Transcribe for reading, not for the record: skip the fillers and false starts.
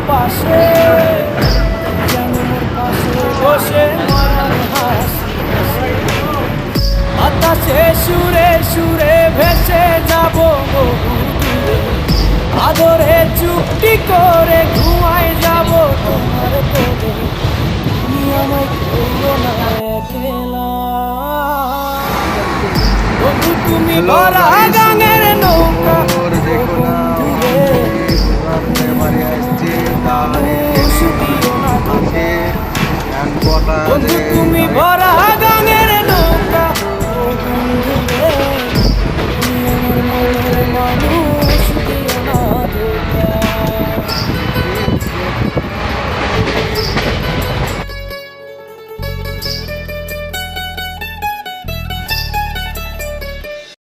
পাশে, যেন মোর পাশে বসে মায়ার হাসি হাসে। বাতাসে সুরে সুরে ভেসে যাব বহু দূরে, আদরে চুক্তি করে ঘুমায় যাব তোমার কোলে। তুমি আমায় করো না একলা বন্ধু, তুমি ভরা গাঙের নৌকা বন্ধুরে। বন্ধু তুমি ভরা